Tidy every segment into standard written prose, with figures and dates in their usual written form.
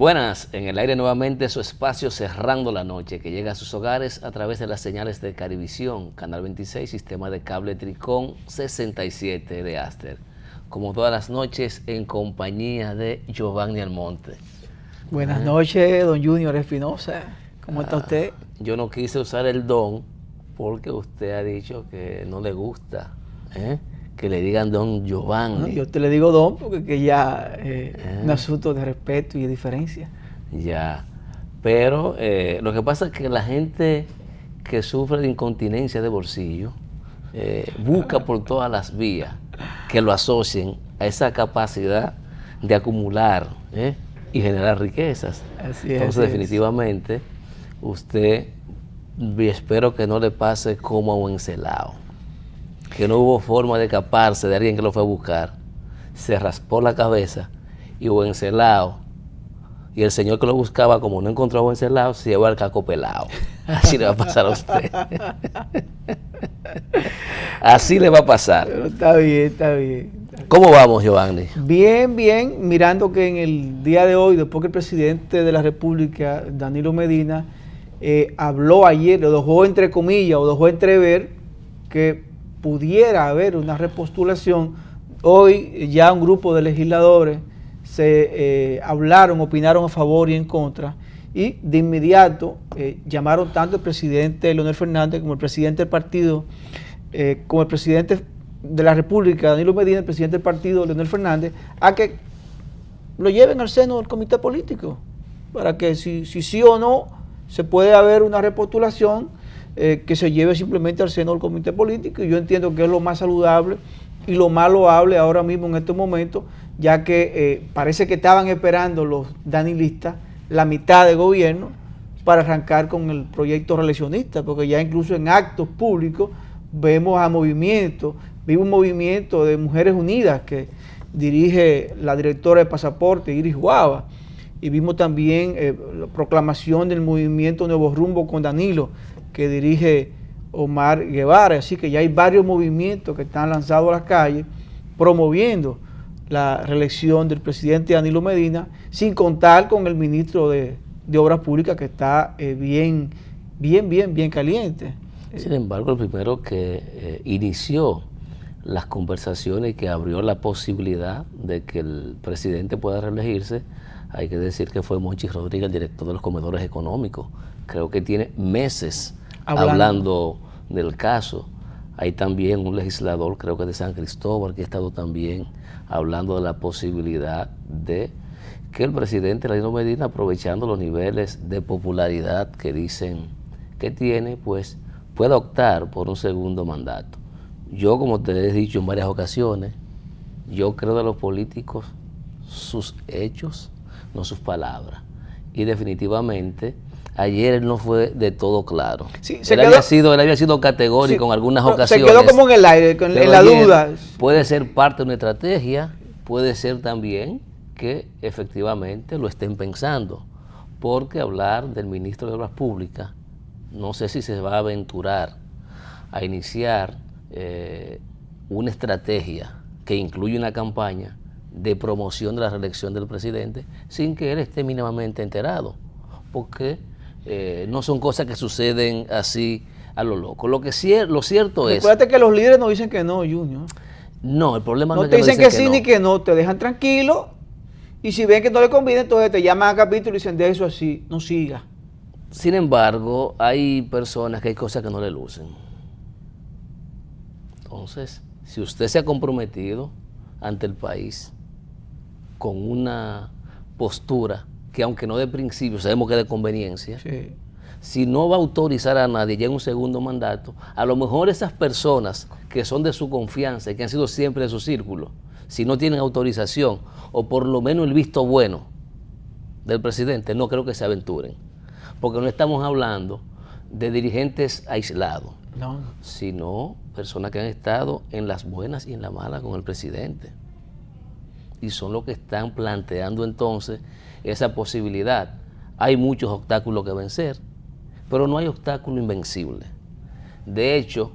Buenas, en el aire nuevamente su espacio Cerrando la Noche, que llega a sus hogares a través de las señales de Carivisión, Canal 26, Sistema de Cable Tricón 67 de Aster. Como todas las noches, en compañía de Giovanni Almonte. Buenas noches, don Junior Espinosa. ¿Cómo está usted? Yo no quise usar el don porque usted ha dicho que no le gusta que le digan don Giovanni. Bueno, yo te le digo don porque que ya es un asunto de respeto y de diferencia. Ya, pero lo que pasa es que la gente que sufre de incontinencia de bolsillo busca por todas las vías que lo asocien a esa capacidad de acumular y generar riquezas. Así es. Entonces, definitivamente, usted, espero que no le pase como a Wenceslao, que no hubo forma de escaparse de alguien que lo fue a buscar, se raspó la cabeza y Wenceslao, y el señor que lo buscaba, como no encontró a Wenceslao, se llevó al caco pelado. Así le va a pasar a usted. Así le va a pasar. Pero está bien, está bien. ¿Cómo vamos, Giovanni? Bien, bien, mirando que en el día de hoy, después que el presidente de la República, Danilo Medina, habló ayer, lo dejó entre comillas, o dejó entrever que pudiera haber una repostulación. Hoy ya un grupo de legisladores se hablaron, opinaron a favor y en contra, y de inmediato llamaron tanto el presidente Leonel Fernández como el presidente del partido, como el presidente de la República, Danilo Medina, el presidente del partido, Leonel Fernández, a que lo lleven al seno del comité político, para que si sí o no se puede haber una repostulación, que se lleve simplemente al seno del comité político. Y yo entiendo que es lo más saludable y lo más loable ahora mismo en este momento, ya que parece que estaban esperando los danilistas la mitad de gobierno para arrancar con el proyecto reeleccionista, porque ya incluso en actos públicos vemos a movimientos, vimos un movimiento de Mujeres Unidas que dirige la directora de Pasaporte, Iris Guava, y vimos también la proclamación del movimiento Nuevo Rumbo con Danilo, que dirige Omar Guevara. Así que ya hay varios movimientos que están lanzados a las calles promoviendo la reelección del presidente Danilo Medina, sin contar con el ministro de Obras Públicas, que está bien caliente. Sin embargo, el primero que inició las conversaciones y que abrió la posibilidad de que el presidente pueda reelegirse, hay que decir que fue Monchi Rodríguez, el director de los comedores económicos. Creo que tiene meses hablando del caso. Hay también un legislador, creo que de San Cristóbal, que ha estado también hablando de la posibilidad de que el presidente Danilo Medina, aprovechando los niveles de popularidad que dicen que tiene, pues pueda optar por un segundo mandato. Yo, como te he dicho en varias ocasiones, yo creo de los políticos sus hechos, no sus palabras. Y definitivamente ayer él no fue de todo claro. Sí, él había sido categórico en algunas ocasiones. Se quedó como en el aire, en la duda. Puede ser parte de una estrategia, puede ser también que efectivamente lo estén pensando, porque hablar del ministro de Obras Públicas, no sé si se va a aventurar a iniciar una estrategia que incluye una campaña de promoción de la reelección del presidente sin que él esté mínimamente enterado, porque no son cosas que suceden así a lo loco. Lo cierto es... Recuérdate que los líderes no dicen que no, Junior. No, el problema no es que te dicen que sí no. ni que no, te dejan tranquilo, y si ven que no le conviene, entonces te llaman a capítulo y dicen, de eso así, no siga. Sin embargo, hay personas que hay cosas que no le lucen. Entonces, si usted se ha comprometido ante el país con una postura que, aunque no de principio, sabemos que es de conveniencia, Sí. Si no va a autorizar a nadie ya en un segundo mandato, a lo mejor esas personas que son de su confianza y que han sido siempre de su círculo, si no tienen autorización o por lo menos el visto bueno del presidente, no creo que se aventuren. Porque no estamos hablando de dirigentes aislados, sino personas que han estado en las buenas y en las malas con el presidente. Y son los que están planteando entonces esa posibilidad. Hay muchos obstáculos que vencer, pero no hay obstáculo invencible. De hecho,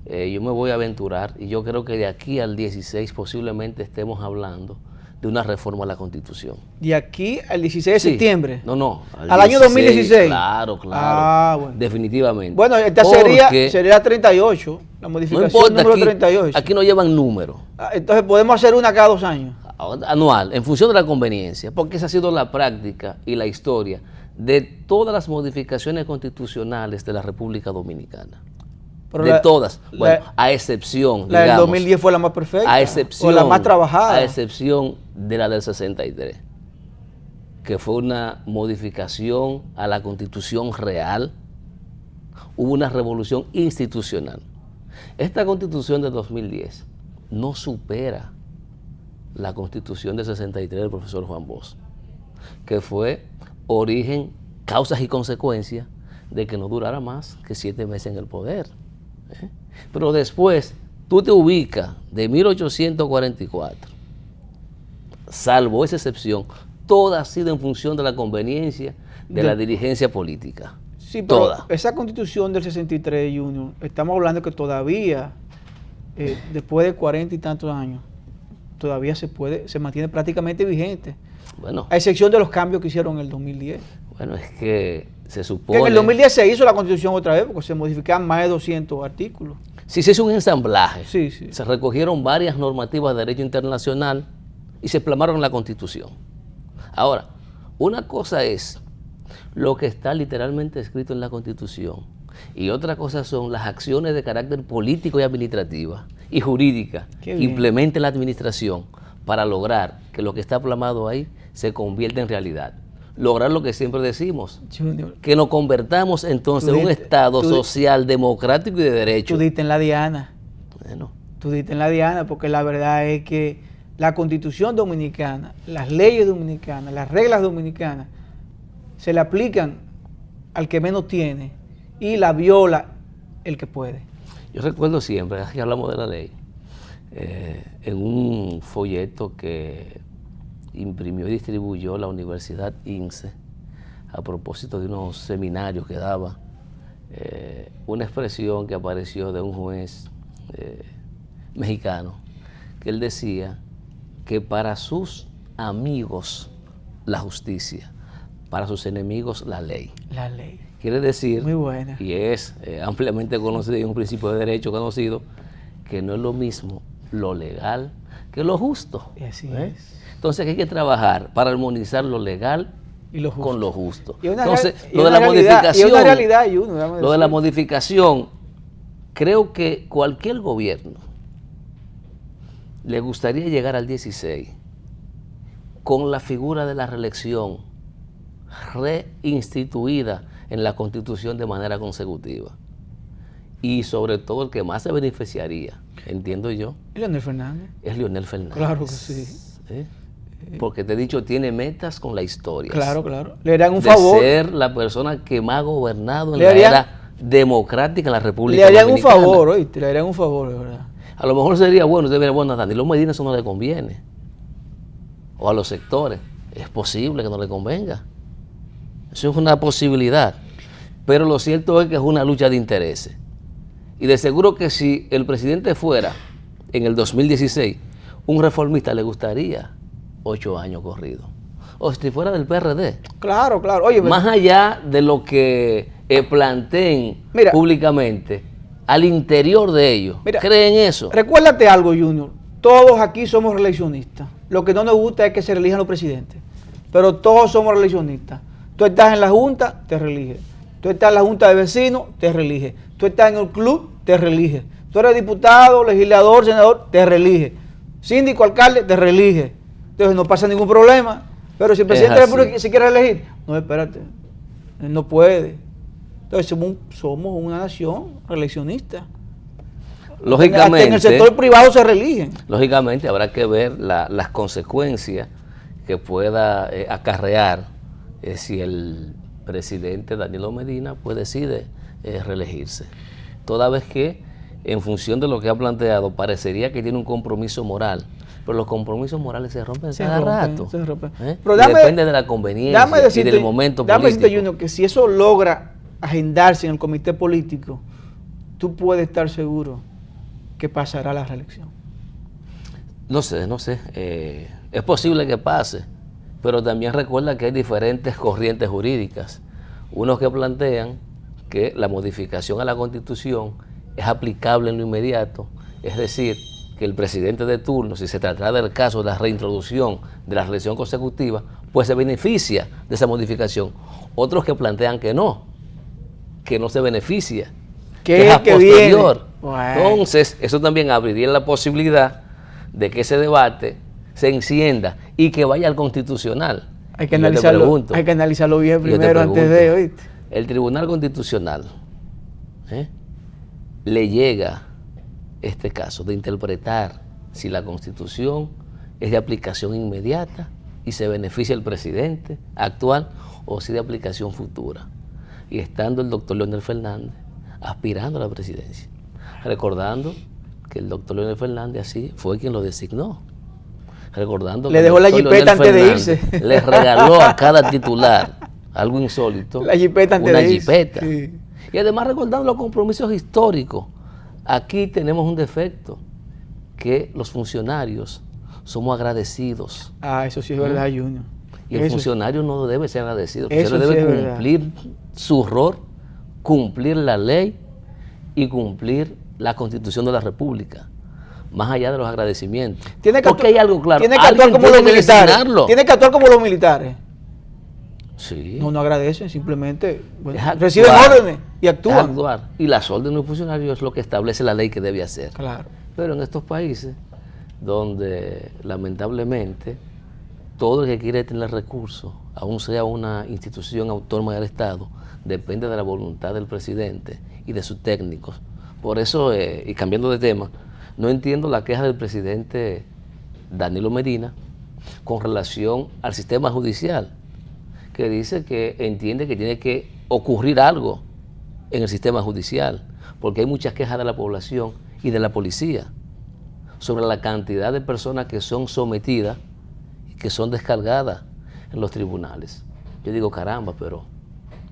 yo me voy a aventurar y yo creo que de aquí al 16 posiblemente estemos hablando de una reforma a la Constitución. De aquí al 16 de Sí. septiembre. No. Al año 2016. Claro. Ah, bueno. Definitivamente. Bueno, esta sería 38, la No modificación importa, número 38. aquí no llevan número Entonces podemos hacer una cada 2 años. anual, en función de la conveniencia, porque esa ha sido la práctica y la historia de todas las modificaciones constitucionales de la República Dominicana. Pero Todas, bueno, a excepción, la del digamos, 2010 fue la más perfecta, a excepción, o la más trabajada. a excepción de la del 63, que fue una modificación a la Constitución real. Hubo una revolución institucional. Esta Constitución de 2010 no supera la Constitución de 63 del profesor Juan Bosch, que fue origen, causas y consecuencias de que no durara más que 7 meses en el poder. Pero después, tú te ubicas de 1844, salvo esa excepción, toda ha sido en función de la conveniencia de la dirigencia política. Sí, pero toda. esa Constitución del 63, Junior, estamos hablando que todavía, después de 40 y tantos años, todavía se mantiene prácticamente vigente. Bueno, A excepción de los cambios que hicieron en el 2010. bueno, es que se Que supone... en el 2010 se hizo la Constitución otra vez, porque se modificaban más de 200 artículos. Sí, se hizo un ensamblaje. Sí, sí. Se recogieron varias normativas de derecho internacional y se plasmaron en la Constitución. Ahora, una cosa es lo que está literalmente escrito en la Constitución y otra cosa son las acciones de carácter político y administrativa y jurídica Qué que bien. implemente la administración para lograr que lo que está plasmado ahí se convierta en realidad. Lograr lo que siempre decimos, Junior, que nos convertamos entonces Tú en un diste- Estado tú di- social, democrático y de derecho. tú diste en la diana. Bueno, Tú diste en la diana, porque la verdad es que la Constitución dominicana, las leyes dominicanas, las reglas dominicanas, se le aplican al que menos tiene y la viola el que puede. yo recuerdo siempre, que hablamos de la ley, en un folleto que imprimió y distribuyó la Universidad INSE a propósito de unos seminarios que daba, una expresión que apareció de un juez mexicano, que él decía que para sus amigos la justicia, para sus enemigos la ley. La ley. Quiere decir, Muy buena. y es ampliamente conocido y un principio de derecho conocido, que no es lo mismo lo legal que lo justo. Y así ¿eh? es. Entonces hay que trabajar para armonizar lo legal Y lo justo. con lo justo. Y una Entonces, real- y lo de una la realidad- modificación, y una realidad, Junior, déjame lo de la decir. modificación, creo que cualquier gobierno le gustaría llegar al 16 con la figura de la reelección reinstituida en la Constitución de manera consecutiva. Y sobre todo el que más se beneficiaría, entiendo yo, ¿Y Leonel Fernández? es Leonel Fernández. Claro que sí. ¿Eh? Porque te he dicho, tiene metas con la historia. Claro, claro. Le harían un de favor. ser la persona que más ha gobernado en Le la harían- era democrática en la República Le harían un Dominicana. favor, oíste, le harían un favor, de verdad. A lo mejor sería bueno, usted diría, bueno, a Danilo Medina eso no le conviene. O a los sectores. Es posible que no le convenga. Eso es una posibilidad. Pero lo cierto es que es una lucha de intereses. Y de seguro que si el presidente fuera en el 2016 un reformista, le gustaría 8 años corridos. O si fuera del PRD. Claro, claro. Oye, Más allá de lo que planteen Mira. públicamente, al interior de ellos, Mira, ¿creen eso? recuérdate algo, Junior. Todos aquí somos reeleccionistas. Lo que no nos gusta es que se elijan los presidentes. Pero todos somos reeleccionistas. Tú estás en la Junta, te reeliges. Tú estás en la Junta de Vecinos, te reeliges. Tú estás en el club, te reeliges. Tú eres diputado, legislador, senador, te reeliges. Síndico, alcalde, te reeliges. Entonces no pasa ningún problema. Pero si el presidente de la así. República se quiere elegir, no, espérate, él no puede. Entonces somos una nación reeleccionista. Lógicamente, Hasta en el sector privado se reeligen. lógicamente habrá que ver las consecuencias que pueda acarrear si el presidente Danilo Medina pues decide reelegirse. Toda vez que, en función de lo que ha planteado, parecería que tiene un compromiso moral, pero los compromisos morales se rompen cada rato. Se rompen. ¿eh? Pero Y depende de la conveniencia y del momento Dame político. decirte, Junior, que si eso logra agendarse en el comité político, tú puedes estar seguro que pasará la reelección. No sé, no sé. Es posible que pase, pero también recuerda que hay diferentes corrientes jurídicas. Unos que plantean que la modificación a la Constitución es aplicable en lo inmediato, es decir, que el presidente de turno, si se tratara del caso de la reintroducción de la reelección consecutiva, pues se beneficia de esa modificación. Otros que plantean que no se beneficia, que es a posterior. Bueno. Entonces, eso también abriría la posibilidad de que ese debate se encienda y que vaya al Constitucional. Hay que analizarlo bien primero antes de, ¿oíste? El Tribunal Constitucional le llega este caso de interpretar si la Constitución es de aplicación inmediata y se beneficia el presidente actual o si de aplicación futura. Y estando el doctor Leonel Fernández aspirando a la presidencia, recordando que el doctor Leonel Fernández así fue quien lo designó. Recordando le dejó la jipeta antes de irse. Le regaló a cada titular algo insólito. La jipeta antes de irse. Una jipeta. Sí. Y además recordando los compromisos históricos. Aquí tenemos un defecto, que los funcionarios somos agradecidos. Eso sí es verdad, Junior. Y el funcionario no debe ser agradecido. El funcionario debe cumplir su rol, cumplir la ley y cumplir la Constitución de la República. Más allá de los agradecimientos. Porque hay algo claro. Tiene que actuar como los militares. Tiene que actuar como los militares. Sí. No agradecen, simplemente reciben órdenes y actúan. Actuar. Y las órdenes de un funcionario es lo que establece la ley que debe hacer. Claro. Pero en estos países, donde lamentablemente todo el que quiere tener recursos, aún sea una institución autónoma del Estado, depende de la voluntad del presidente y de sus técnicos. Por eso, y cambiando de tema, no entiendo la queja del presidente Danilo Medina con relación al sistema judicial, que dice que entiende que tiene que ocurrir algo en el sistema judicial, porque hay muchas quejas de la población y de la policía sobre la cantidad de personas que son sometidas y que son descargadas en los tribunales. Yo digo, caramba, pero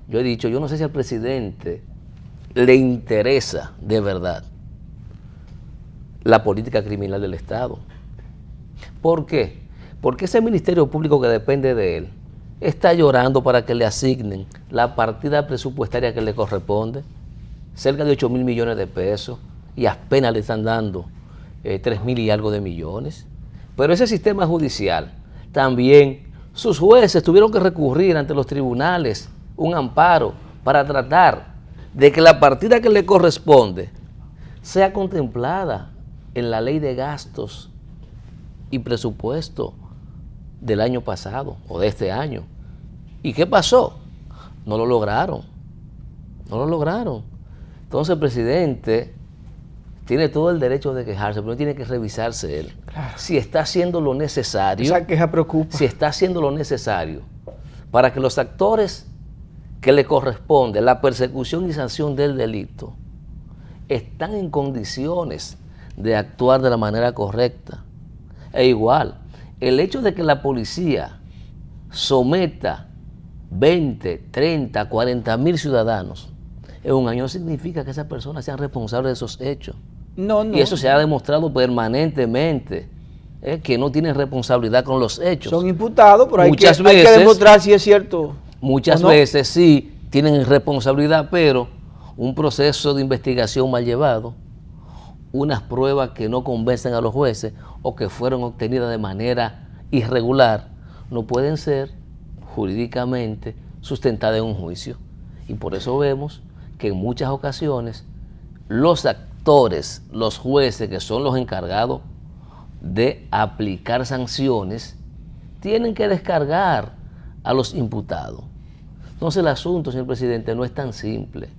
yo he dicho, yo no sé si al presidente le interesa de verdad la política criminal del Estado. ¿Por qué? Porque ese Ministerio Público que depende de él está llorando para que le asignen la partida presupuestaria que le corresponde, cerca de 8.000 millones de pesos, y apenas le están dando 3.000 y algo de millones. Pero ese sistema judicial, también sus jueces tuvieron que recurrir ante los tribunales un amparo para tratar de que la partida que le corresponde sea contemplada en la ley de gastos y presupuesto del año pasado o de este año. ¿Y qué pasó? No lo lograron. No lo lograron. Entonces el presidente tiene todo el derecho de quejarse, pero tiene que revisarse él. Claro. Si está haciendo lo necesario. Esa queja preocupa. Si está haciendo lo necesario para que los actores que le corresponde la persecución y sanción del delito están en condiciones de actuar de la manera correcta. E igual, el hecho de que la policía someta 20, 30, 40 mil ciudadanos en un año no significa que esas personas sean responsables de esos hechos. No. Y eso se ha demostrado permanentemente, que no tienen responsabilidad con los hechos. Son imputados, pero hay que demostrar si es cierto. Muchas veces sí tienen responsabilidad, pero un proceso de investigación mal llevado, unas pruebas que no convencen a los jueces o que fueron obtenidas de manera irregular, no pueden ser jurídicamente sustentadas en un juicio. Y por eso vemos que en muchas ocasiones los actores, los jueces, que son los encargados de aplicar sanciones, tienen que descargar a los imputados. Entonces el asunto, señor presidente, no es tan simple.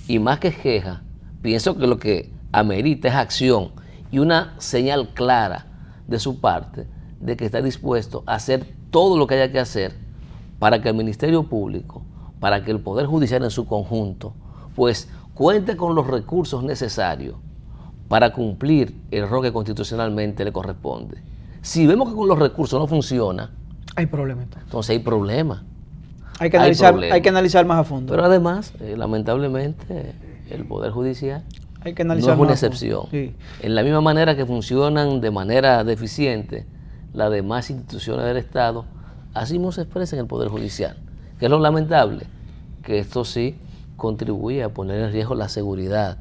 Y más que queja, pienso que lo que amerita es acción y una señal clara de su parte de que está dispuesto a hacer todo lo que haya que hacer para que el Ministerio Público, para que el Poder Judicial en su conjunto, pues cuente con los recursos necesarios para cumplir el rol que constitucionalmente le corresponde. Si vemos que con los recursos no funciona, hay problema. Entonces hay problema. Hay que analizar más a fondo. Pero además, lamentablemente, el Poder Judicial Hay que no analizar es una más, excepción. sí. En la misma manera que funcionan de manera deficiente las demás instituciones del Estado, así mismo se expresa en el Poder Judicial, que es lo lamentable, que esto sí contribuye a poner en riesgo la seguridad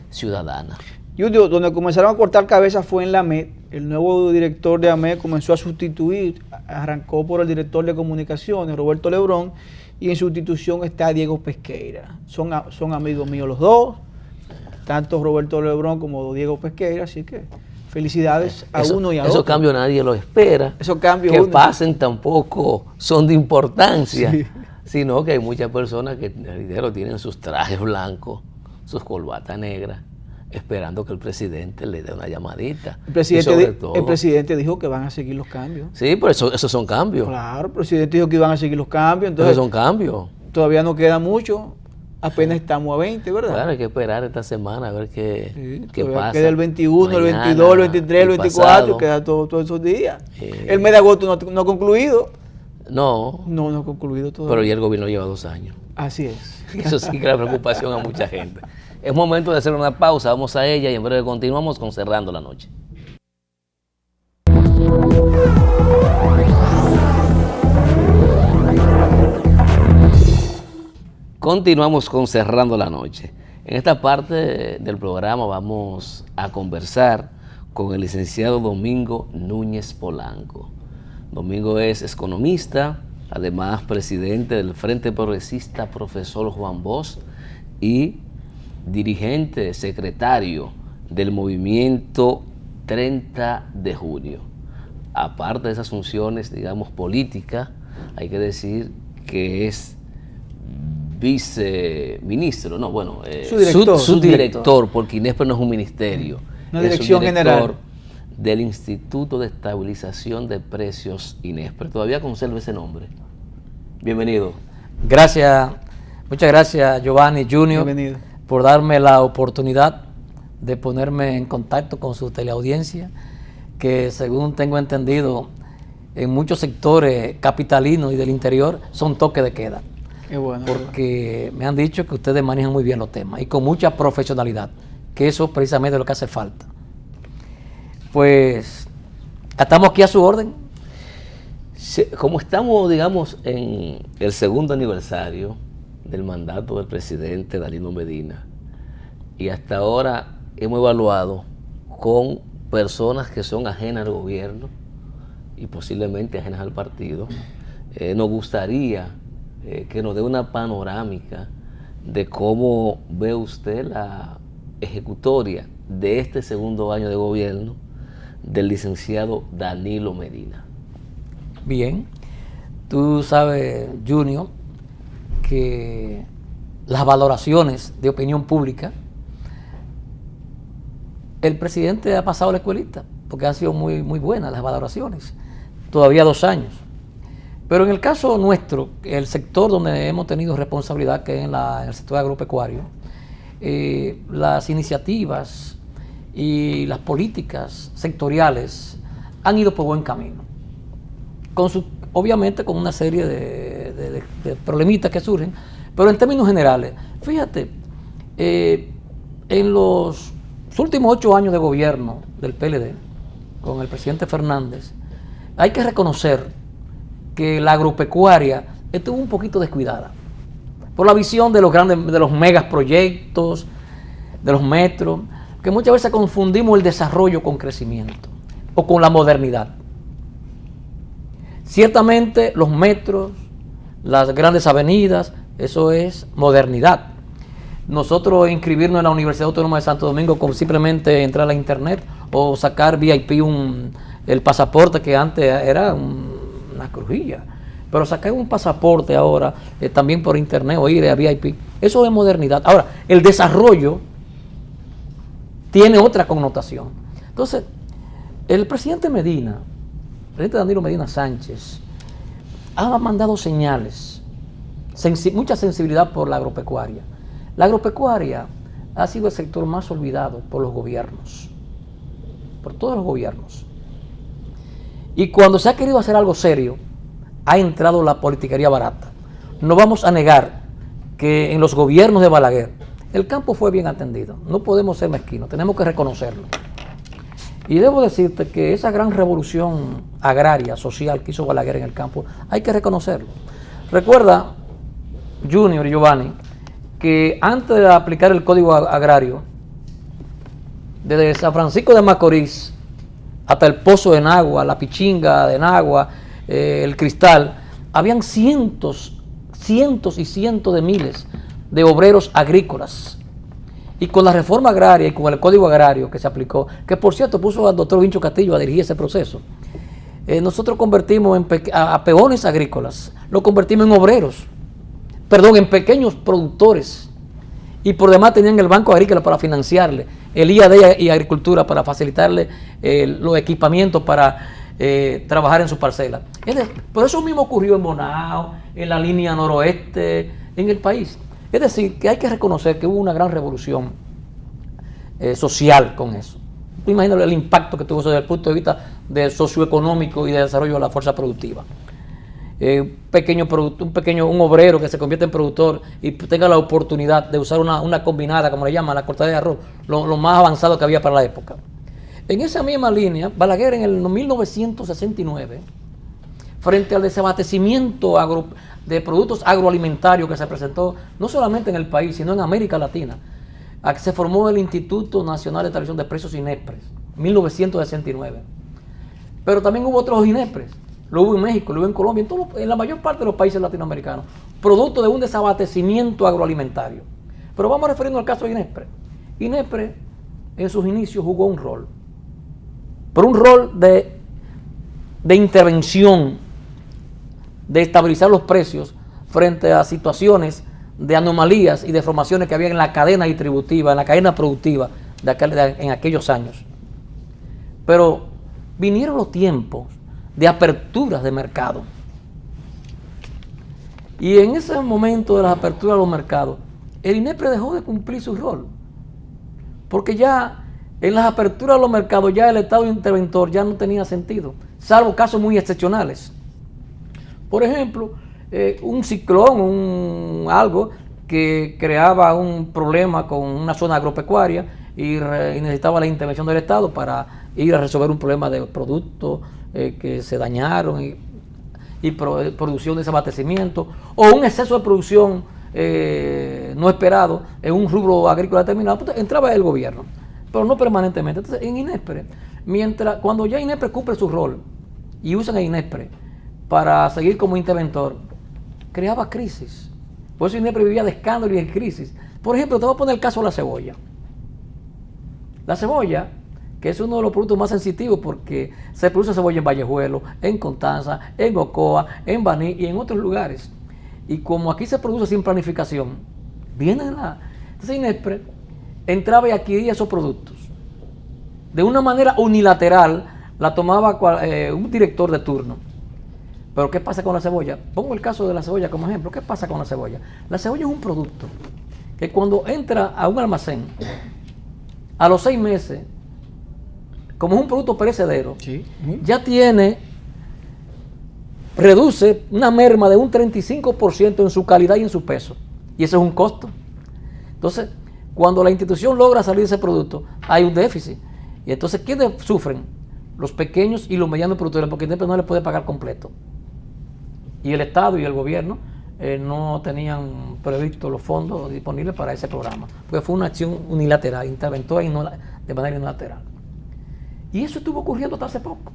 ciudadana. Junior, donde comenzaron a cortar cabezas fue en la AMED. El nuevo director de AMED comenzó a sustituir, arrancó por el director de comunicaciones, Roberto Lebrón, y en sustitución está Diego Pesqueira. Son amigos míos los dos, tanto Roberto Lebrón como Diego Pesqueira, así que felicidades a uno y a otro. Esos cambios nadie los espera. Esos cambios que pasen tampoco son de importancia, sí, sino que hay muchas personas que tienen sus trajes blancos, sus corbatas negras, esperando que el presidente le dé una llamadita. El presidente dijo que van a seguir los cambios. Sí, pero esos son cambios. Claro, el presidente dijo que iban a seguir los cambios. Entonces, esos son cambios. Todavía no queda mucho, apenas estamos a 20, ¿verdad? Claro, hay que esperar esta semana a ver qué pasa. Queda el 21, mañana, el 22, el 23, el 24, pasado. Queda todos esos días. El mes de agosto no ha concluido. No ha concluido todavía. Pero ya el gobierno lleva 2 años. Así es. Eso sí crea preocupación a mucha gente. Es momento de hacer una pausa, vamos a ella y en breve continuamos con Cerrando la Noche. Continuamos con Cerrando la Noche. En esta parte del programa vamos a conversar con el licenciado Domingo Núñez Polanco. Domingo es economista, además presidente del Frente Progresista Profesor Juan Bosch y dirigente, secretario del movimiento 30 de junio. Aparte de esas funciones, digamos, políticas, hay que decir que es viceministro, subdirector, porque INESPRE no es un ministerio. Una dirección general del Instituto de Estabilización de Precios INESPRE. ¿Todavía conserva ese nombre? Bienvenido. Gracias, muchas gracias Giovanni Junior. Bienvenido. Por darme la oportunidad de ponerme en contacto con su teleaudiencia, que según tengo entendido, en muchos sectores capitalinos y del interior son toque de queda. Qué bueno. Porque me han dicho que ustedes manejan muy bien los temas y con mucha profesionalidad, que eso es precisamente lo que hace falta. Pues, estamos aquí a su orden. Como estamos, digamos, en el 2º aniversario del mandato del presidente Danilo Medina, y hasta ahora hemos evaluado con personas que son ajenas al gobierno y posiblemente ajenas al partido, nos gustaría que nos dé una panorámica de cómo ve usted la ejecutoria de este 2º año de gobierno del licenciado Danilo Medina. Bien, tú sabes, Junior, que las valoraciones de opinión pública, el presidente ha pasado la escuelita, porque han sido muy, muy buenas las valoraciones, todavía 2 años. Pero en el caso nuestro, el sector donde hemos tenido responsabilidad, que es en el sector agropecuario, las iniciativas y las políticas sectoriales han ido por buen camino. Obviamente con una serie de problemitas que surgen, pero en términos generales, fíjate, en los últimos 8 años de gobierno del PLD, con el presidente Fernández, hay que reconocer que la agropecuaria estuvo un poquito descuidada por la visión de los grandes, de los megaproyectos, de los metros, que muchas veces confundimos el desarrollo con crecimiento o con la modernidad. Ciertamente los metros, las grandes avenidas, eso es modernidad. Nosotros inscribirnos en la Universidad Autónoma de Santo Domingo con simplemente entrar a la internet o sacar VIP el pasaporte, que antes era una crujilla, pero sacar un pasaporte ahora también por internet o ir a VIP, eso es modernidad. Ahora, el desarrollo tiene otra connotación. Entonces, el presidente Danilo Medina Sánchez, ha mandado señales, mucha sensibilidad por la agropecuaria. La agropecuaria ha sido el sector más olvidado por los gobiernos, por todos los gobiernos. Y cuando se ha querido hacer algo serio, ha entrado la politiquería barata. No vamos a negar que en los gobiernos de Balaguer el campo fue bien atendido. No podemos ser mezquinos, tenemos que reconocerlo. Y debo decirte que esa gran revolución agraria, social que hizo Balaguer en el campo, hay que reconocerlo. Recuerda, Junior y Giovanni, que antes de aplicar el Código Agrario, desde San Francisco de Macorís hasta el Pozo de Nagua, la Pichinga de Nagua, el Cristal, habían cientos y cientos de miles de obreros agrícolas. Y con la reforma agraria y con el Código Agrario que se aplicó, que por cierto puso al doctor Vincho Castillo a dirigir ese proceso, nosotros convertimos a peones agrícolas, lo convertimos en obreros, en pequeños productores. Y por demás tenían el Banco Agrícola para financiarle, el IAD y Agricultura para facilitarle los equipamientos para trabajar en su parcela. Pero eso mismo ocurrió en Bonao, en la línea noroeste, en el país. Es decir, que hay que reconocer que hubo una gran revolución social con eso. Tú imaginas el impacto que tuvo eso desde el punto de vista de socioeconómico y de desarrollo de la fuerza productiva. Un obrero que se convierte en productor y tenga la oportunidad de usar una combinada, como le llaman, la cortada de arroz, lo más avanzado que había para la época. En esa misma línea, Balaguer en el 1969, frente al desabastecimiento de productos agroalimentarios que se presentó no solamente en el país, sino en América Latina, se formó el Instituto Nacional de Estabilización de Precios, INESPRES, 1969. Pero también hubo otros INESPRES. Lo hubo en México, lo hubo en Colombia, en la mayor parte de los países latinoamericanos, producto de un desabastecimiento agroalimentario. Pero vamos a referirnos al caso de INESPRE. INESPRE en sus inicios jugó un rol, pero un rol de intervención, de estabilizar los precios frente a situaciones de anomalías y deformaciones que había en la cadena distributiva, en la cadena productiva en aquellos años. Pero vinieron los tiempos de aperturas de mercado. Y en ese momento de las aperturas de los mercados, el INESPRE dejó de cumplir su rol. Porque ya en las aperturas de los mercados, ya el Estado interventor ya no tenía sentido, salvo casos muy excepcionales. Por ejemplo, un ciclón, algo que creaba un problema con una zona agropecuaria y necesitaba la intervención del Estado para ir a resolver un problema de productos que se dañaron y producción de desabastecimiento, o un exceso de producción no esperado en un rubro agrícola determinado, pues entraba el gobierno, pero no permanentemente. Entonces, en INESPRE, cuando ya INESPRE cumple su rol y usan a INESPRE para seguir como interventor, creaba crisis. Por eso INESPRE vivía de escándalo y de crisis. Por ejemplo, te voy a poner el caso de la cebolla. La cebolla, que es uno de los productos más sensitivos porque se produce cebolla en Vallejuelo, en Constanza, en Ocoa, en Baní y en otros lugares. Y como aquí se produce sin planificación, entonces INESPRE entraba y adquiría esos productos. De una manera unilateral la tomaba un director de turno. Pero ¿qué pasa con la cebolla? Pongo el caso de la cebolla como ejemplo. ¿Qué pasa con la cebolla? La cebolla es un producto que cuando entra a un almacén, a los 6 meses, como es un producto perecedero, sí, ya reduce una merma de un 35% en su calidad y en su peso. Y ese es un costo. Entonces, cuando la institución logra salir de ese producto, hay un déficit. Y entonces, ¿quiénes sufren? Los pequeños y los medianos productores, porque INESPRE no les puede pagar completo. Y el Estado y el gobierno no tenían previsto los fondos disponibles para ese programa, porque fue una acción unilateral, interventora y de manera unilateral. Y eso estuvo ocurriendo hasta hace poco.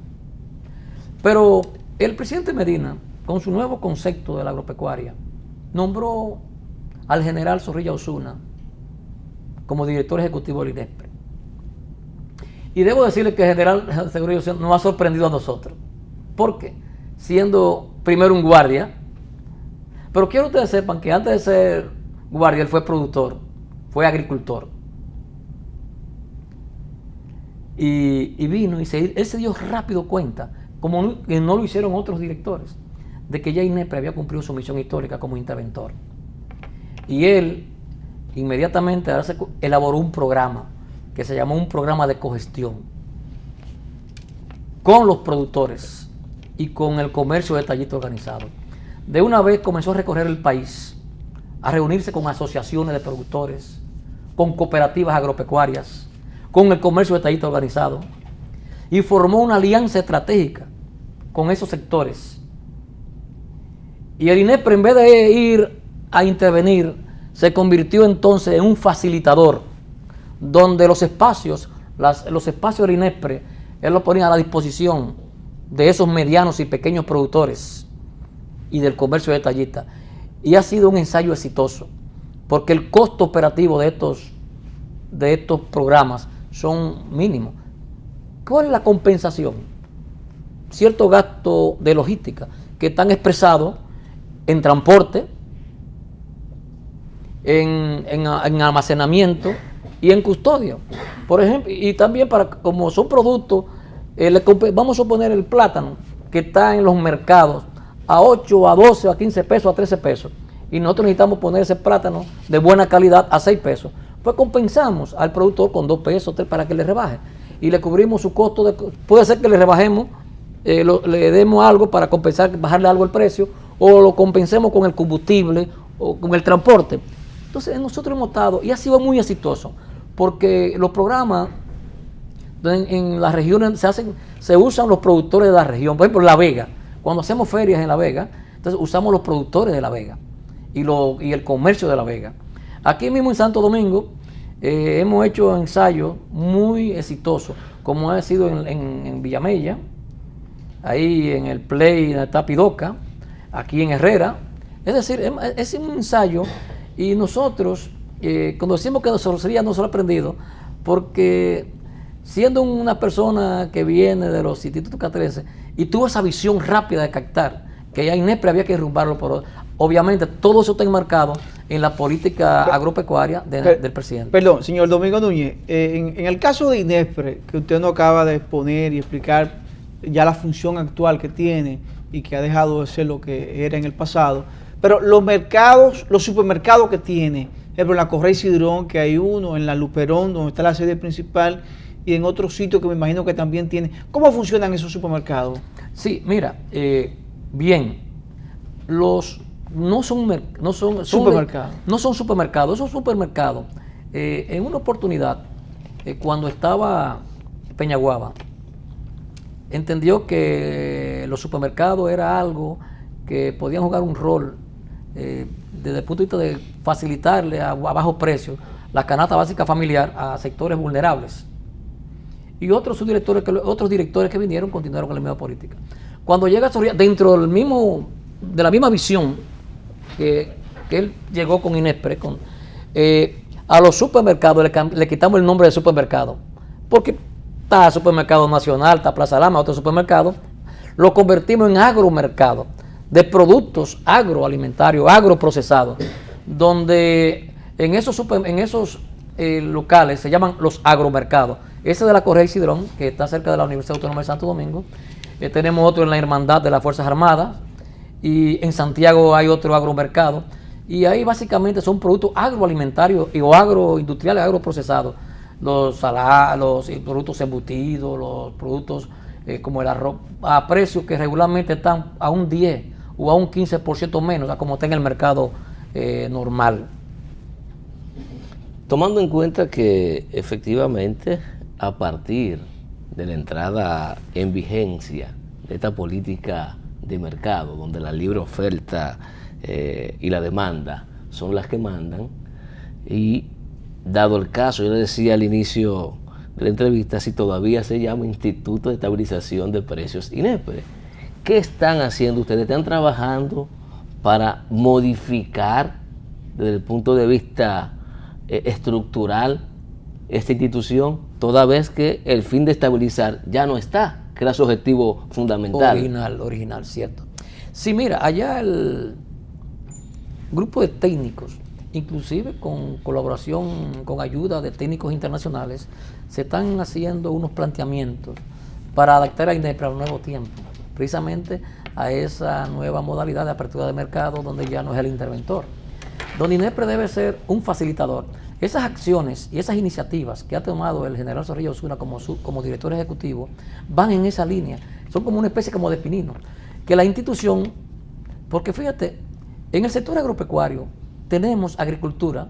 Pero el presidente Medina, con su nuevo concepto de la agropecuaria, nombró al general Zorrilla Osuna como director ejecutivo del INESPRE. Y debo decirle que el general Zorrilla Osuna nos ha sorprendido a nosotros. ¿Por qué? Siendo primero un guardia, pero quiero que ustedes sepan que antes de ser guardia él fue productor, fue agricultor. Y vino y él se dio rápido cuenta, como que no lo hicieron otros directores, de que ya INESPRE había cumplido su misión histórica como interventor. Y él inmediatamente elaboró un programa que se llamó un programa de cogestión con los productores y con el comercio detallista organizado. De una vez comenzó a recorrer el país, a reunirse con asociaciones de productores, con cooperativas agropecuarias, con el comercio detallista organizado, y formó una alianza estratégica con esos sectores. Y el INESPRE, en vez de ir a intervenir, se convirtió entonces en un facilitador, donde los espacios del INESPRE, él lo ponía a la disposición de esos medianos y pequeños productores y del comercio detallista. Y ha sido un ensayo exitoso, porque el costo operativo de estos programas son mínimos. ¿Cuál es la compensación? Cierto gasto de logística que están expresados en transporte, en almacenamiento y en custodia. Por ejemplo, y también como son productos, vamos a suponer el plátano que está en los mercados a 8, a 12, a 15 pesos, a 13 pesos. Y nosotros necesitamos poner ese plátano de buena calidad a 6 pesos. Pues compensamos al productor con 2 pesos, 3 para que le rebaje. Y le cubrimos su costo. Puede ser que le rebajemos, le demos algo para compensar, bajarle algo el precio, o lo compensemos con el combustible o con el transporte. Entonces nosotros hemos estado, y ha sido muy exitoso, porque los programas en las regiones se usan los productores de la región. Por ejemplo, La Vega, cuando hacemos ferias en La Vega, entonces usamos los productores de La Vega y el comercio de La Vega. Aquí mismo en Santo Domingo hemos hecho ensayos muy exitosos, como ha sido en Villamella, ahí en el Play de Tapidoca, aquí en Herrera. Es decir, es un ensayo, y nosotros, cuando decimos que sería no sorprendido, porque siendo una persona que viene de los institutos castrenses y tuvo esa visión rápida de captar que ya INESPRE había que derrumbarlo, pero obviamente todo eso está enmarcado en la política agropecuaria del presidente. Perdón, señor Domingo Núñez, en el caso de INESPRE, que usted nos acaba de exponer y explicar ya la función actual que tiene y que ha dejado de ser lo que era en el pasado, pero los mercados, los supermercados que tiene, por ejemplo, en la Correa y Cidrón, que hay uno, en la Luperón, donde está la sede principal, y en otros sitios que me imagino que también tiene. ¿Cómo funcionan esos supermercados? Sí, mira, bien, no son supermercados. Esos supermercados, en una oportunidad, cuando estaba Peñaguaba, entendió que los supermercados era algo que podían jugar un rol desde el punto de vista de facilitarle a bajo precio la canasta básica familiar a sectores vulnerables. Y otros directores que vinieron continuaron con la misma política. Cuando llega dentro de la misma visión que él llegó con INESPRE, a los supermercados le quitamos el nombre de supermercado, porque está Supermercado Nacional, está Plaza Lama, otro supermercado, lo convertimos en agromercado, de productos agroalimentarios, agroprocesados, donde en esos locales se llaman los agromercados. Ese de la Correa y Cidrón, que está cerca de la Universidad Autónoma de Santo Domingo. Tenemos otro en la Hermandad de las Fuerzas Armadas, y en Santiago hay otro agromercado, y ahí básicamente son productos agroalimentarios o agroindustriales, agroprocesados, los productos embutidos, los productos como el arroz, a precios que regularmente están a un 10 o a un 15% menos a como está en el mercado normal. Tomando en cuenta que efectivamente a partir de la entrada en vigencia de esta política de mercado, donde la libre oferta y la demanda son las que mandan, y dado el caso, yo le decía al inicio de la entrevista, si todavía se llama Instituto de Estabilización de Precios INESPRE, ¿qué están haciendo ustedes? ¿Están trabajando para modificar desde el punto de vista estructural esta institución, toda vez que el fin de estabilizar ya no está, que era su objetivo fundamental? Original, cierto. Sí, mira, allá el grupo de técnicos, inclusive con colaboración, con ayuda de técnicos internacionales, se están haciendo unos planteamientos para adaptar a INESPRE al nuevo tiempo, precisamente a esa nueva modalidad de apertura de mercado donde ya no es el interventor, donde INESPRE debe ser un facilitador. Esas acciones y esas iniciativas que ha tomado el general Zorrilla Osuna como director ejecutivo van en esa línea, son como una especie como de pinino, que la institución, porque fíjate, en el sector agropecuario tenemos agricultura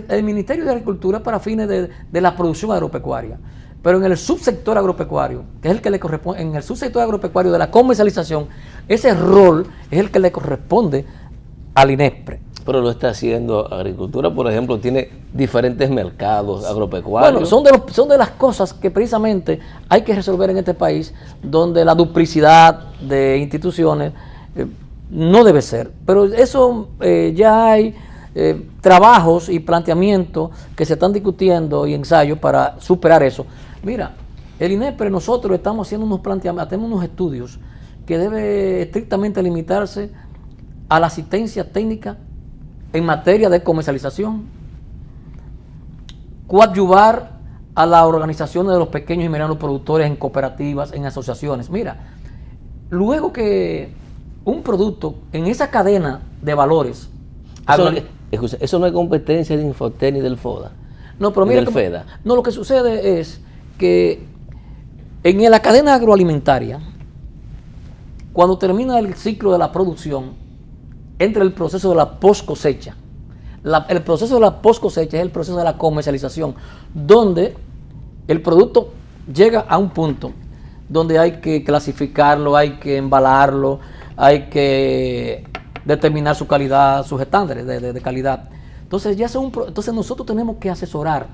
el Ministerio de Agricultura para fines de la producción agropecuaria. Pero en el subsector agropecuario, que es el que le corresponde, en el subsector agropecuario de la comercialización, ese rol es el que le corresponde al INESPRE. Pero lo está haciendo Agricultura, por ejemplo, tiene diferentes mercados agropecuarios. Bueno, son de las cosas que precisamente hay que resolver en este país, donde la duplicidad de instituciones no debe ser. Pero eso ya hay trabajos y planteamientos que se están discutiendo y ensayos para superar eso. Mira, el INESPRE, nosotros estamos haciendo unos planteamientos, hacemos unos estudios que debe estrictamente limitarse a la asistencia técnica en materia de comercialización, coadyuvar a las organizaciones de los pequeños y medianos productores en cooperativas, en asociaciones. Mira, luego que un producto en esa cadena de valores... Eso no es competencia de Infotel ni del FODA. No, pero mira, del FEDA. No, lo que sucede es que en la cadena agroalimentaria, cuando termina el ciclo de la producción, entra el proceso de la post cosecha. El proceso de la post cosecha es el proceso de la comercialización, donde el producto llega a un punto donde hay que clasificarlo, hay que embalarlo, hay que determinar su calidad, sus estándares de calidad. Entonces, entonces nosotros tenemos que asesorar,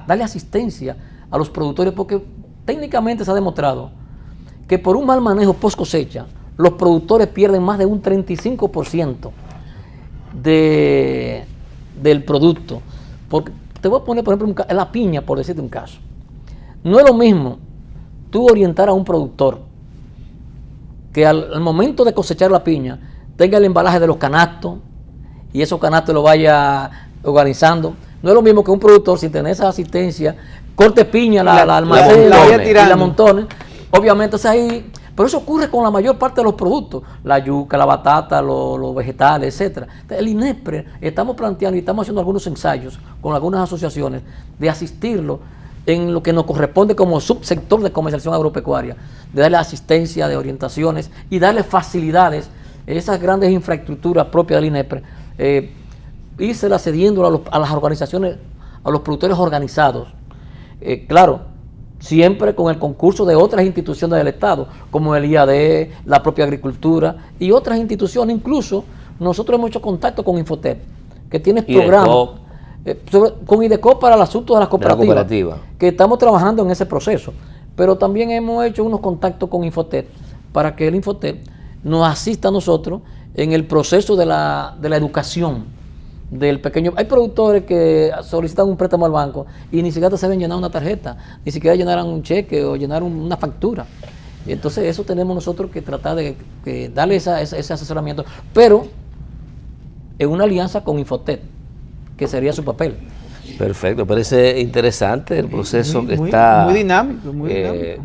darle asistencia a los productores, porque técnicamente se ha demostrado que por un mal manejo post cosecha, los productores pierden más de un 35% del producto. Porque te voy a poner, por ejemplo, la piña, por decirte un caso. No es lo mismo tú orientar a un productor que al momento de cosechar la piña tenga el embalaje de los canastos y esos canastos lo vaya organizando. No es lo mismo que un productor, sin tener esa asistencia, corte piña, la almacene y la amontone. Obviamente, o sea, pero eso ocurre con la mayor parte de los productos, la yuca, la batata, los vegetales, etcétera. El INESPRE estamos planteando y estamos haciendo algunos ensayos con algunas asociaciones de asistirlo en lo que nos corresponde como subsector de comercialización agropecuaria, de darle asistencia, de orientaciones y darle facilidades, esas grandes infraestructuras propias del INESPRE, irselas cediendo a las organizaciones, a los productores organizados. Claro, siempre con el concurso de otras instituciones del Estado, como el IAD, la propia Agricultura y otras instituciones. Incluso nosotros hemos hecho contacto con Infotep, que tiene programas con IDECO para el asunto de las cooperativas, que estamos trabajando en ese proceso. Pero también hemos hecho unos contactos con Infotep para que el Infotep nos asista a nosotros en el proceso de la educación del pequeño. Hay productores que solicitan un préstamo al banco y ni siquiera saben llenar una tarjeta, ni siquiera llenar un cheque o llenar una factura. Y entonces eso tenemos nosotros que tratar de darle ese asesoramiento, pero en una alianza con Infotep, que sería su papel. Perfecto, parece interesante el proceso que está muy dinámico,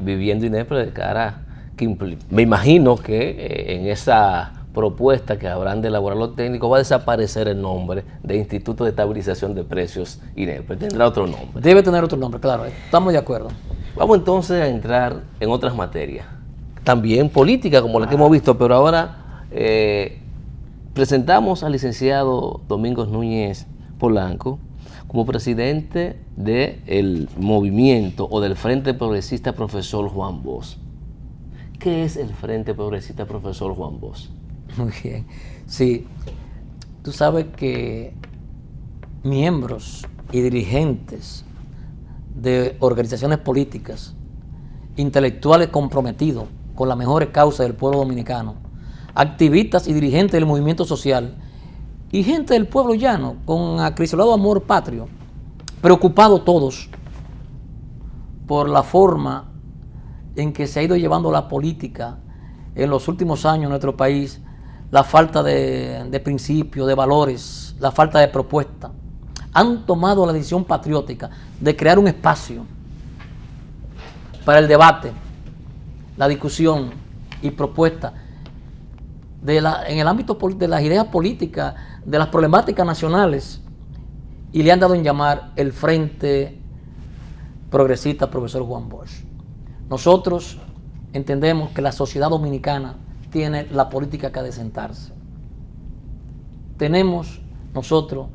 viviendo INESPRE de cara que me imagino que en esa propuesta que habrán de elaborar los técnicos va a desaparecer el nombre de Instituto de Estabilización de Precios INESPRE, tendrá otro nombre. Debe tener otro nombre, claro, estamos de acuerdo. Vamos entonces a entrar en otras materias, también política como la que hemos visto, pero ahora presentamos al licenciado Domingos Núñez Polanco como presidente del movimiento o del Frente Progresista Profesor Juan Bosch. ¿Qué es el Frente Progresista Profesor Juan Bosch? Muy bien. Sí, tú sabes que miembros y dirigentes de organizaciones políticas, intelectuales comprometidos con las mejores causas del pueblo dominicano, activistas y dirigentes del movimiento social y gente del pueblo llano con acrisolado amor patrio, preocupados todos por la forma en que se ha ido llevando la política en los últimos años en nuestro país, la falta de principios, de valores, la falta de propuesta. Han tomado la decisión patriótica de crear un espacio para el debate, la discusión y propuesta en el ámbito de las ideas políticas, de las problemáticas nacionales, y le han dado en llamar el Frente Progresista Profesor Juan Bosch. Nosotros entendemos que la sociedad dominicana tiene la política que ha de sentarse. Tenemos nosotros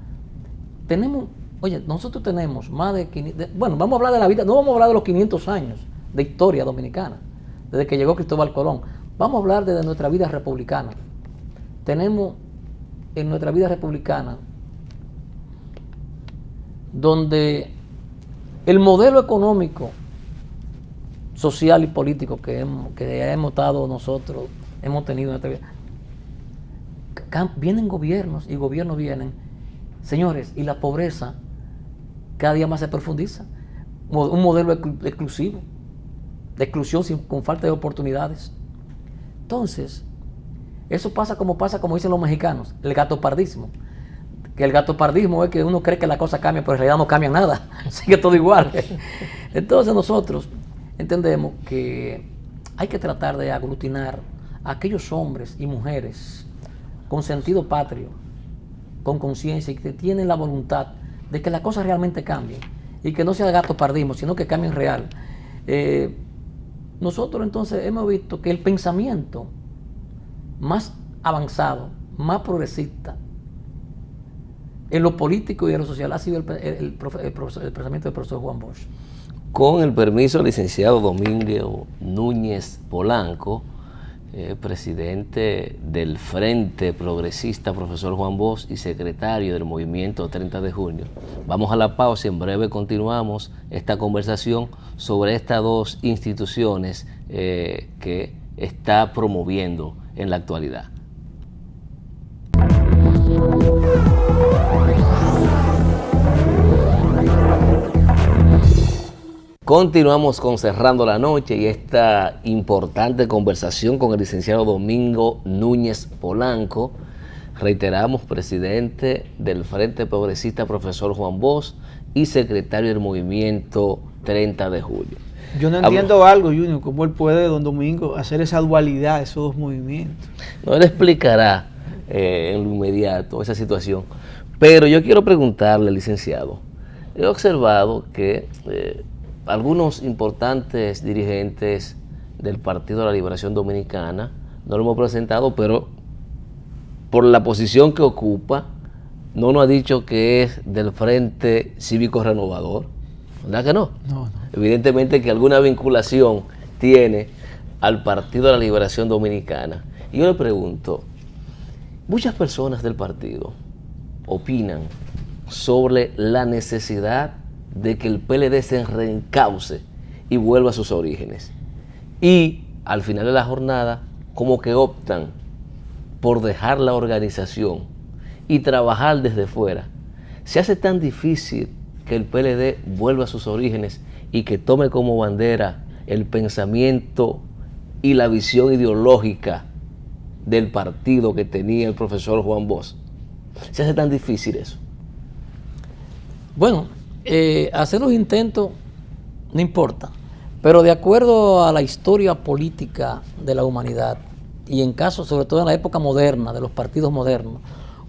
nosotros tenemos más de 500, bueno, vamos a hablar de la vida, no vamos a hablar de los 500 años de historia dominicana, desde que llegó Cristóbal Colón, vamos a hablar de nuestra vida republicana. Tenemos en nuestra vida republicana donde el modelo económico, social y político que hemos estado nosotros, hemos tenido en nuestra vida, vienen gobiernos y gobiernos vienen, señores, y la pobreza cada día más se profundiza. Un modelo exclusivo, de exclusión con falta de oportunidades. Entonces, eso pasa como dicen los mexicanos, el gatopardismo. Que el gatopardismo es que uno cree que la cosa cambia, pero en realidad no cambia nada, sigue todo igual. Entonces nosotros entendemos que hay que tratar de aglutinar a aquellos hombres y mujeres con sentido patrio, con conciencia y que tienen la voluntad de que las cosas realmente cambien y que no sea gatopardismo, sino que cambien real. Nosotros entonces hemos visto que el pensamiento más avanzado, más progresista en lo político y en lo social ha sido el pensamiento del profesor Juan Bosch. Con el permiso del licenciado Domingo Núñez Polanco, presidente del Frente Progresista, profesor Juan Bosch, y secretario del Movimiento 30 de Junio. Vamos a la pausa y en breve continuamos esta conversación sobre estas dos instituciones que está promoviendo en la actualidad. Continuamos con Cerrando la Noche y esta importante conversación con el licenciado Domingo Núñez Polanco. Reiteramos, presidente del Frente Progresista, profesor Juan Bosch, y secretario del Movimiento 30 de Julio. Yo no entiendo algo, Junior, cómo él puede, don Domingo, hacer esa dualidad, esos dos movimientos. No, él explicará en lo inmediato esa situación. Pero yo quiero preguntarle, licenciado, he observado que algunos importantes dirigentes del Partido de la Liberación Dominicana, no lo hemos presentado, pero por la posición que ocupa, no nos ha dicho que es del Frente Cívico Renovador, ¿verdad que no? No. Evidentemente que alguna vinculación tiene al Partido de la Liberación Dominicana. Y yo le pregunto, muchas personas del partido opinan sobre la necesidad de que el PLD se reencauce y vuelva a sus orígenes. Y al final de la jornada, como que optan por dejar la organización y trabajar desde fuera. Se hace tan difícil que el PLD vuelva a sus orígenes y que tome como bandera el pensamiento y la visión ideológica del partido que tenía el profesor Juan Bosch. Se hace tan difícil eso. Bueno, hacer los intentos no importa, pero de acuerdo a la historia política de la humanidad y en casos, sobre todo en la época moderna, de los partidos modernos,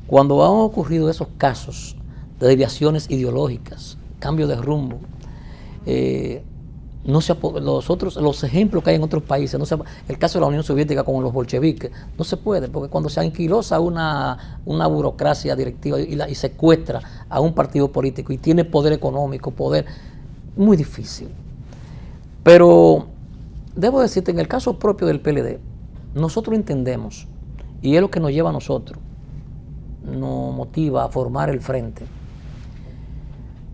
cuando han ocurrido esos casos de desviaciones ideológicas, cambio de rumbo, los ejemplos que hay en otros países, el caso de la Unión Soviética con los bolcheviques, no se puede, porque cuando se anquilosa una burocracia directiva y secuestra a un partido político y tiene poder económico, muy difícil. Pero debo decirte, en el caso propio del PLD, nosotros entendemos, y es lo que nos lleva a nosotros, nos motiva a formar el frente.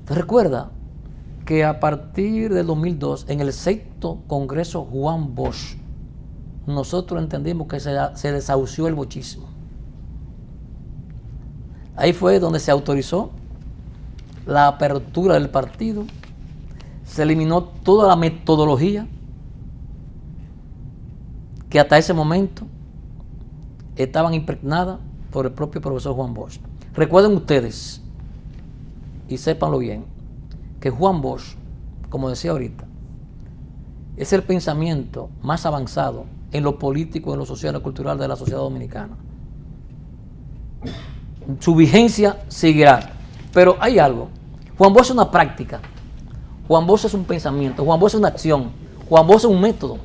¿Te recuerdas que a partir del 2002, en el 6º Congreso Juan Bosch, nosotros entendimos que se desahució el bochismo? Ahí fue donde se autorizó la apertura del partido, se eliminó toda la metodología que hasta ese momento estaban impregnadas por el propio profesor Juan Bosch. Recuerden ustedes, y sépanlo bien, que Juan Bosch, como decía ahorita, es el pensamiento más avanzado en lo político, en lo social y cultural de la sociedad dominicana. Su vigencia seguirá, pero hay algo. Juan Bosch es una práctica, Juan Bosch es un pensamiento, Juan Bosch es una acción, Juan Bosch es un método,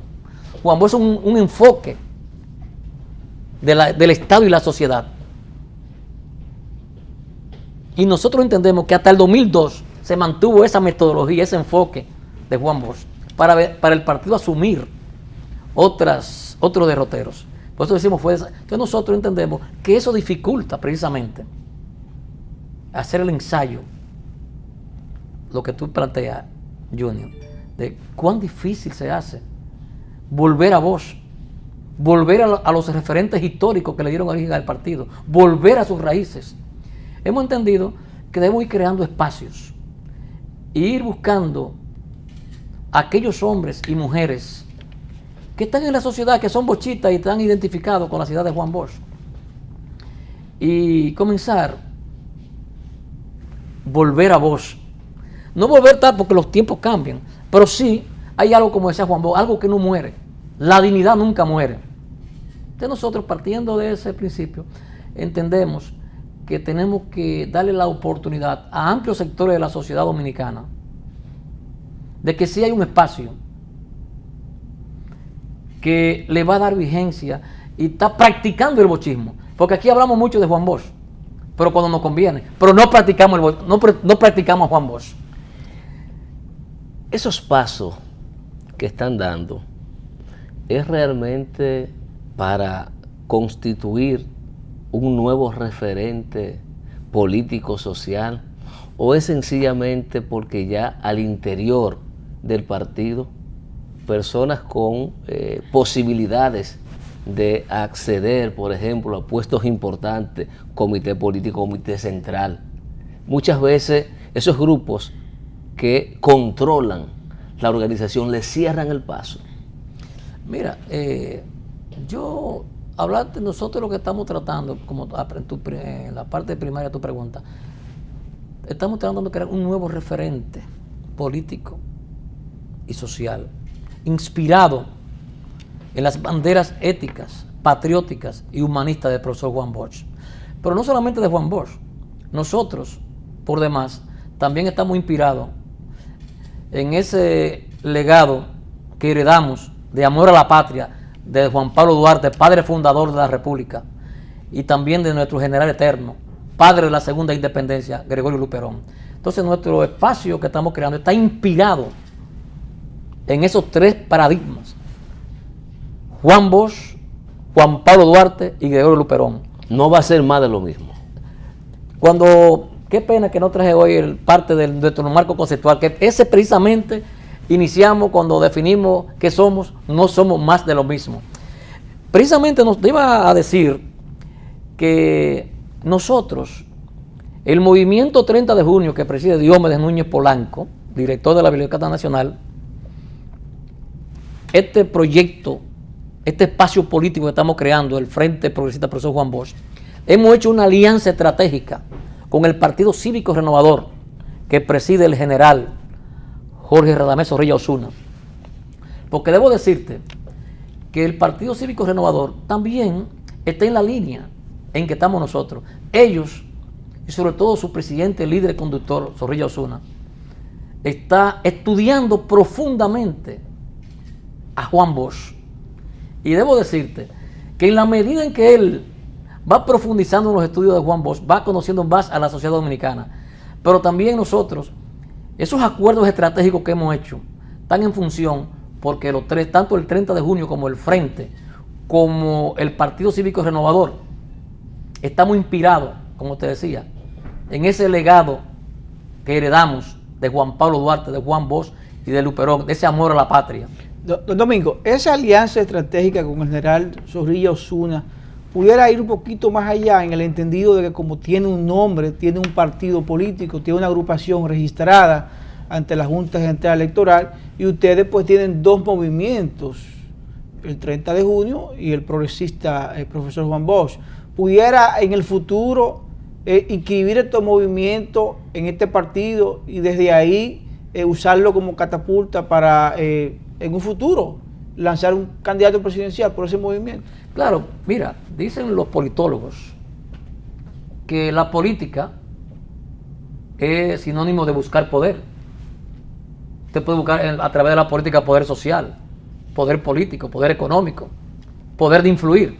Juan Bosch es un enfoque del Estado y la sociedad. Y nosotros entendemos que hasta el 2002 se mantuvo esa metodología, ese enfoque de Juan Bosch para el partido asumir otros derroteros. Por eso decimos, entonces nosotros entendemos que eso dificulta precisamente hacer el ensayo, lo que tú planteas, Junior, de cuán difícil se hace volver a Bosch, volver a los referentes históricos que le dieron origen al partido, volver a sus raíces. Hemos entendido que debemos ir creando espacios e ir buscando a aquellos hombres y mujeres que están en la sociedad, que son bochistas y están identificados con la ciudad de Juan Bosch, y comenzar volver a Bosch. No volver tal porque los tiempos cambian, pero sí hay algo, como decía Juan Bosch, algo que no muere. La dignidad nunca muere. Entonces nosotros, partiendo de ese principio, entendemos que tenemos que darle la oportunidad a amplios sectores de la sociedad dominicana de que sí hay un espacio que le va a dar vigencia y está practicando el bochismo. Porque aquí hablamos mucho de Juan Bosch, pero cuando nos conviene, pero no practicamos no practicamos a Juan Bosch. Esos pasos que están dando es realmente para constituir un nuevo referente político social, o es sencillamente porque ya al interior del partido personas con posibilidades de acceder, por ejemplo, a puestos importantes, comité político, comité central, muchas veces esos grupos que controlan la organización le cierran el paso? Mira, yo hablarte, nosotros lo que estamos tratando, como en la parte primaria de tu pregunta, estamos tratando de crear un nuevo referente político y social, inspirado en las banderas éticas, patrióticas y humanistas del profesor Juan Bosch. Pero no solamente de Juan Bosch, nosotros, por demás, también estamos inspirados en ese legado que heredamos de amor a la patria de Juan Pablo Duarte, padre fundador de la República, y también de nuestro general eterno, padre de la segunda independencia, Gregorio Luperón. Entonces nuestro espacio que estamos creando está inspirado en esos tres paradigmas: Juan Bosch, Juan Pablo Duarte y Gregorio Luperón. No va a ser más de lo mismo. Qué pena que no traje hoy parte de nuestro marco conceptual, que ese precisamente iniciamos cuando definimos qué somos. No somos más de lo mismo. Precisamente nos iba a decir que nosotros, el movimiento 30 de junio que preside Diomedes Núñez Polanco, director de la Biblioteca Nacional, este proyecto, este espacio político que estamos creando, el Frente Progresista Profesor Juan Bosch, hemos hecho una alianza estratégica con el Partido Cívico Renovador que preside el general Jorge Radamés Zorrilla Osuna. Porque debo decirte que el Partido Cívico Renovador también está en la línea en que estamos nosotros. Ellos, y sobre todo su presidente, líder y conductor, Zorrilla Osuna, está estudiando profundamente a Juan Bosch. Y debo decirte que en la medida en que él va profundizando en los estudios de Juan Bosch, va conociendo más a la sociedad dominicana. Pero también nosotros, esos acuerdos estratégicos que hemos hecho, están en función porque los tres, tanto el 30 de junio como el Frente, como el Partido Cívico Renovador, estamos inspirados, como te decía, en ese legado que heredamos de Juan Pablo Duarte, de Juan Bosch y de Luperón, de ese amor a la patria. Don Domingo, esa alianza estratégica con el general Zorrilla Osuna pudiera ir un poquito más allá en el entendido de que, como tiene un nombre, tiene un partido político, tiene una agrupación registrada ante la Junta Central Electoral, y ustedes pues tienen dos movimientos, el 30 de junio y el progresista profesor Juan Bosch. ¿Pudiera en el futuro inscribir estos movimientos en este partido y desde ahí usarlo como catapulta para en un futuro lanzar un candidato presidencial por ese movimiento? Claro, mira, dicen los politólogos que la política es sinónimo de buscar poder. Usted puede buscar a través de la política poder social, poder político, poder económico, poder de influir.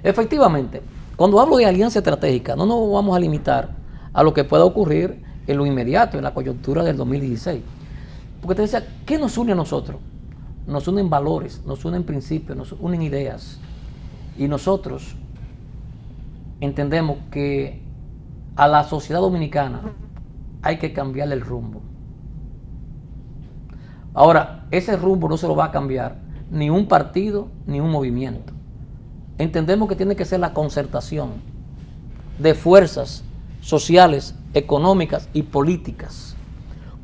Efectivamente, cuando hablo de alianza estratégica, no nos vamos a limitar a lo que pueda ocurrir en lo inmediato, en la coyuntura del 2016. Porque te decía, ¿qué nos une a nosotros? Nos unen valores, nos unen principios, nos unen ideas. Y nosotros entendemos que a la sociedad dominicana hay que cambiarle el rumbo. Ahora, ese rumbo no se lo va a cambiar ni un partido ni un movimiento. Entendemos que tiene que ser la concertación de fuerzas sociales, económicas y políticas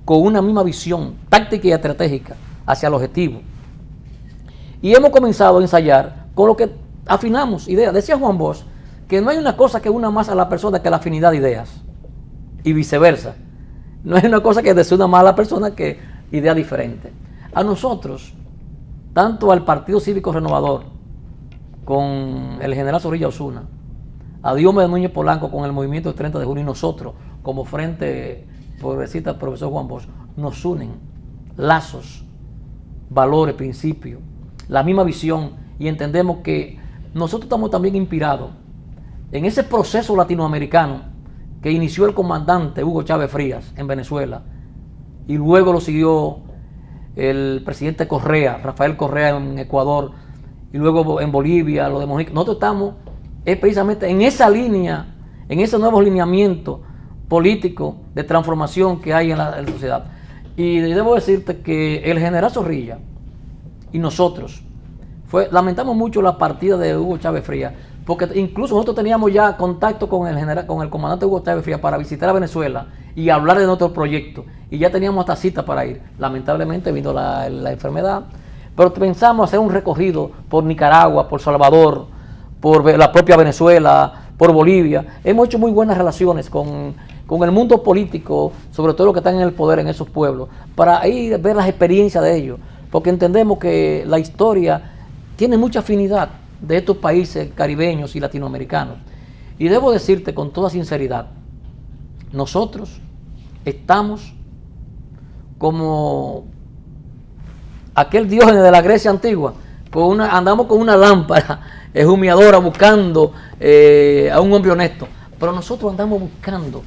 con una misma visión táctica y estratégica hacia el objetivo. Y hemos comenzado a ensayar con lo que afinamos ideas. Decía Juan Bosch que no hay una cosa que una más a la persona que la afinidad de ideas, y viceversa. No hay una cosa que desuna más a la persona que ideas diferentes. A nosotros, tanto al Partido Cívico Renovador, con el general Zorrilla Osuna, a Diomedes Núñez Polanco con el movimiento del 30 de junio, y nosotros, como Frente Progresista del profesor Juan Bosch, nos unen lazos, valores, principios, la misma visión, y entendemos que nosotros estamos también inspirados en ese proceso latinoamericano que inició el comandante Hugo Chávez Frías en Venezuela, y luego lo siguió el presidente Correa, Rafael Correa en Ecuador, y luego en Bolivia, lo de Mojica. Nosotros estamos precisamente en esa línea, en ese nuevo lineamiento político de transformación que hay en la sociedad. Y debo decirte que el general Zorrilla y nosotros lamentamos mucho la partida de Hugo Chávez Frías, porque incluso nosotros teníamos ya contacto con el comandante Hugo Chávez Frías para visitar a Venezuela y hablar de nuestro proyecto, y ya teníamos hasta cita para ir. Lamentablemente vino la enfermedad, pero pensamos hacer un recorrido por Nicaragua, por Salvador, por la propia Venezuela, por Bolivia. Hemos hecho muy buenas relaciones con el mundo político, sobre todo los que están en el poder en esos pueblos, para ir a ver las experiencias de ellos, porque entendemos que la historia tiene mucha afinidad de estos países caribeños y latinoamericanos. Y debo decirte con toda sinceridad, nosotros estamos como aquel Diógenes de la Grecia antigua, andamos con una lámpara humeadora buscando a un hombre honesto, pero nosotros andamos buscando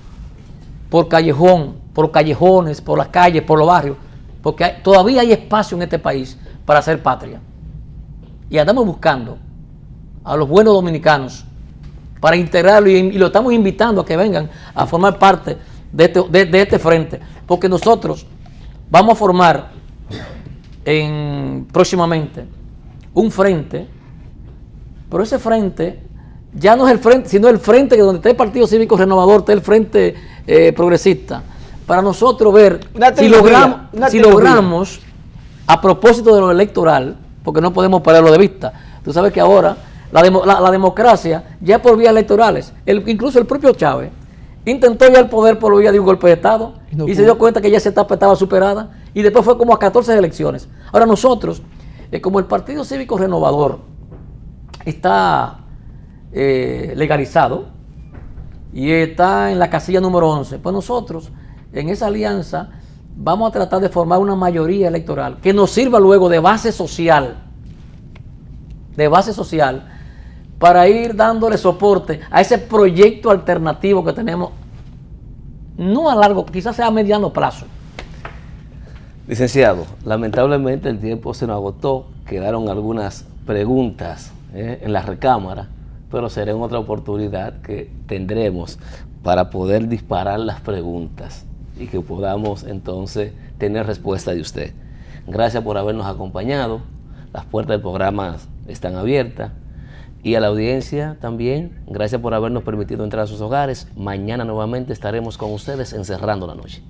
por callejones, por las calles, por los barrios, porque todavía hay espacio en este país para hacer patria. Y andamos buscando a los buenos dominicanos para integrarlo, y lo estamos invitando a que vengan a formar parte de este frente, porque nosotros vamos a formar próximamente un frente, pero ese frente ya no es el frente, sino el frente que donde está el Partido Cívico Renovador, está el Frente Progresista, para nosotros ver si logramos, a propósito de lo electoral, porque no podemos perderlo de vista. Tú sabes que ahora la democracia ya es por vías electorales. Incluso el propio Chávez intentó ya el poder por vía de un golpe de Estado y se dio cuenta que ya esa etapa estaba superada, y después fue como a 14 elecciones. Ahora nosotros, como el Partido Cívico Renovador está legalizado y está en la casilla número 11, pues nosotros en esa alianza vamos a tratar de formar una mayoría electoral que nos sirva luego de base social, para ir dándole soporte a ese proyecto alternativo que tenemos, no a largo, quizás sea a mediano plazo. Licenciado, lamentablemente el tiempo se nos agotó, quedaron algunas preguntas en la recámara, pero será en otra oportunidad que tendremos para poder disparar las preguntas y que podamos entonces tener respuesta de usted. Gracias por habernos acompañado, las puertas del programa están abiertas, y a la audiencia también, gracias por habernos permitido entrar a sus hogares. Mañana nuevamente estaremos con ustedes en Cerrando la Noche.